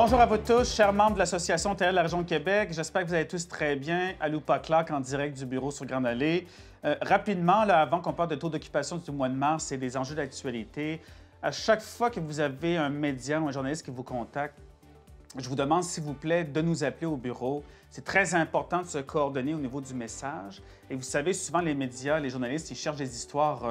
Bonjour à vous tous, chers membres de l'Association TEL de la région de Québec. J'espère que vous allez tous très bien. Alou Paclac en direct du bureau sur Grande Allée. Rapidement, là, avant qu'on parle de taux d'occupation du mois de mars et des enjeux d'actualité, à chaque fois que vous avez un média ou un journaliste qui vous contacte, je vous demande, s'il vous plaît, de nous appeler au bureau. C'est très important de se coordonner au niveau du message. Et vous savez, souvent, les médias, les journalistes, ils cherchent des histoires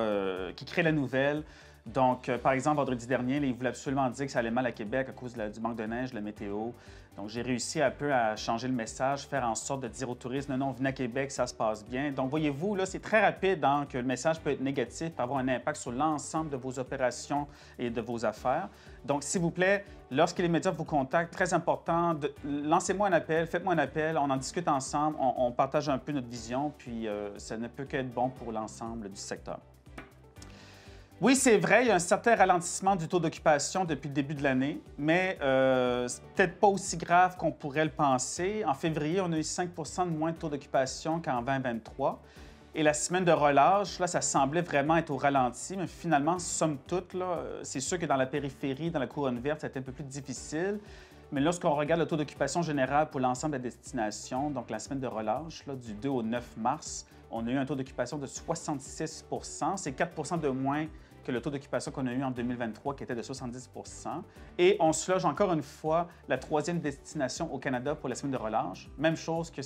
qui créent la nouvelle. Donc, par exemple, vendredi dernier, ils voulaient absolument dire que ça allait mal à Québec à cause du manque de neige, de la météo. Donc, j'ai réussi un peu à changer le message, faire en sorte de dire aux touristes, non, venez à Québec, ça se passe bien. Donc, voyez-vous, là, c'est très rapide que le message peut être négatif, peut avoir un impact sur l'ensemble de vos opérations et de vos affaires. Donc, s'il vous plaît, lorsque les médias vous contactent, très important, lancez-moi un appel, faites-moi un appel, on en discute ensemble, on partage un peu notre vision, puis ça ne peut qu'être bon pour l'ensemble du secteur. Oui, c'est vrai, il y a un certain ralentissement du taux d'occupation depuis le début de l'année, mais c'est peut-être pas aussi grave qu'on pourrait le penser. En février, on a eu 5 de moins de taux d'occupation qu'en 2023. Et la semaine de relâche, là, ça semblait vraiment être au ralenti, mais finalement, somme toute, c'est sûr que dans la périphérie, dans la couronne verte, ça a été un peu plus difficile. Mais lorsqu'on regarde le taux d'occupation général pour l'ensemble de la destination, donc la semaine de relâche, là, du 2 au 9 mars, on a eu un taux d'occupation de 66 %. C'est 4 de moins que le taux d'occupation qu'on a eu en 2023, qui était de 70 %. Et on se loge encore une fois la troisième destination au Canada pour la semaine de relâche. Même chose que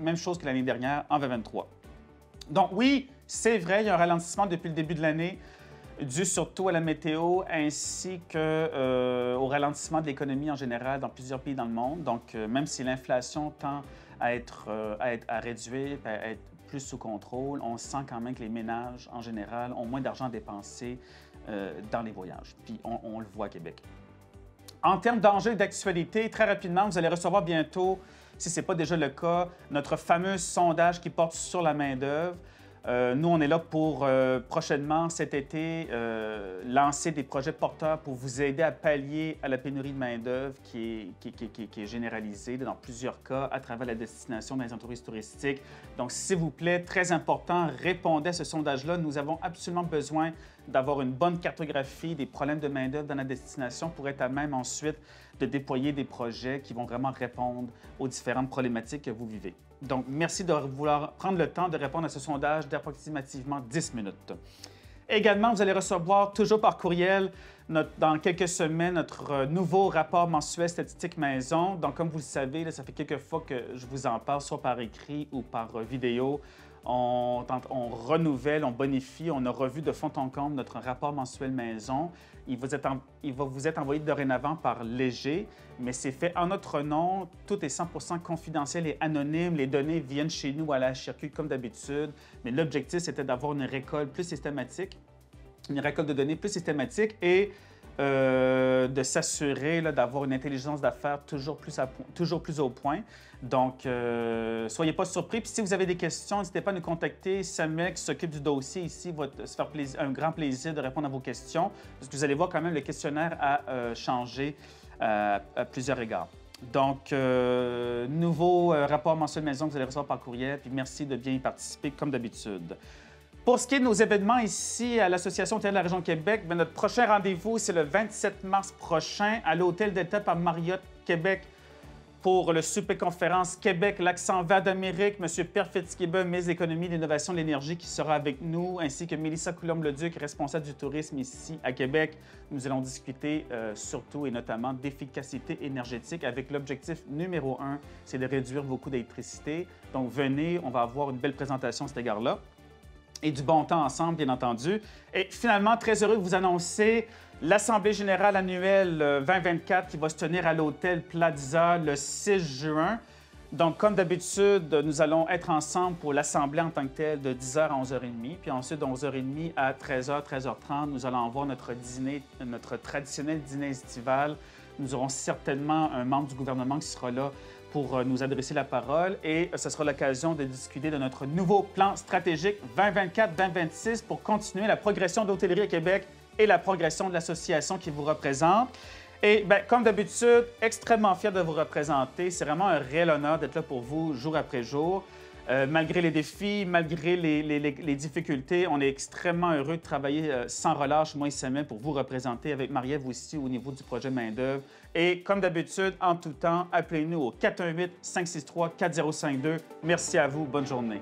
même chose que l'année dernière en 2023. Donc oui, c'est vrai, il y a un ralentissement depuis le début de l'année, dû surtout à la météo ainsi qu'au ralentissement de l'économie en général dans plusieurs pays dans le monde. Donc, même si l'inflation tend à réduire, à être plus sous contrôle, on sent quand même que les ménages, en général, ont moins d'argent à dépenser dans les voyages. Puis, on le voit à Québec. En termes d'enjeux et d'actualité, très rapidement, vous allez recevoir bientôt, si ce n'est pas déjà le cas, notre fameux sondage qui porte sur la main-d'œuvre. Nous, on est là pour prochainement, cet été, lancer des projets porteurs pour vous aider à pallier à la pénurie de main-d'œuvre qui est généralisée dans plusieurs cas à travers la destination dans les entreprises touristiques. Donc, s'il vous plaît, très important, répondez à ce sondage-là. Nous avons absolument besoin d'avoir une bonne cartographie des problèmes de main-d'œuvre dans la destination pour être à même ensuite de déployer des projets qui vont vraiment répondre aux différentes problématiques que vous vivez. Donc, merci de vouloir prendre le temps de répondre à ce sondage d'approximativement 10 minutes. Également, vous allez recevoir toujours par courriel, dans quelques semaines, notre nouveau rapport mensuel statistique maison. Donc, comme vous le savez, là, ça fait quelques fois que je vous en parle, soit par écrit ou par vidéo. On renouvelle, on bonifie, on a revu de fond en comble notre rapport mensuel maison. Il va vous être envoyé dorénavant par Léger, mais c'est fait en notre nom. Tout est 100 % confidentiel et anonyme. Les données viennent chez nous à la HRQ comme d'habitude, mais l'objectif, c'était d'avoir une récolte plus systématique, une récolte de données plus systématique et de s'assurer d'avoir une intelligence d'affaires toujours plus au point. Donc, soyez pas surpris. Puis si vous avez des questions, n'hésitez pas à nous contacter. Samuel, qui s'occupe du dossier ici, va se faire un grand plaisir de répondre à vos questions, parce que vous allez voir quand même, le questionnaire a changé à plusieurs égards. Donc, nouveau rapport mensuel maison que vous allez recevoir par courriel, puis merci de bien y participer comme d'habitude. Pour ce qui est de nos événements ici à l'Association TEL de la région de Québec, notre prochain rendez-vous, c'est le 27 mars prochain à l'Hôtel d'État par Marriott Québec pour le souper conférence Québec, l'accent vert d'Amérique. M. Per Fitzgibbon, ministre de l'Économie, de l'Innovation et de l'Énergie, qui sera avec nous, ainsi que Mélissa Coulombe-Leduc, responsable du tourisme ici à Québec. Nous allons discuter surtout et notamment d'efficacité énergétique avec l'objectif numéro 1, c'est de réduire vos coûts d'électricité. Donc venez, on va avoir une belle présentation à cet égard-là. Et du bon temps ensemble, bien entendu. Et finalement, très heureux de vous annoncer l'Assemblée générale annuelle 2024 qui va se tenir à l'Hôtel Plaza le 6 juin. Donc, comme d'habitude, nous allons être ensemble pour l'Assemblée en tant que telle de 10h à 11h30. Puis ensuite, de 11h30 à 13h, 13h30, nous allons avoir notre dîner, notre traditionnel dîner estival. Nous aurons certainement un membre du gouvernement qui sera là pour nous adresser la parole et ce sera l'occasion de discuter de notre nouveau plan stratégique 2024-2026 pour continuer la progression de l'hôtellerie à Québec et la progression de l'association qui vous représente. Et bien, comme d'habitude, extrêmement fier de vous représenter. C'est vraiment un réel honneur d'être là pour vous jour après jour. Malgré les défis, malgré les difficultés, on est extrêmement heureux de travailler sans relâche, mois et semaine, pour vous représenter avec Marie-Ève aussi au niveau du projet main-d'œuvre. Et comme d'habitude, en tout temps, appelez-nous au 418-563-4052. Merci à vous. Bonne journée.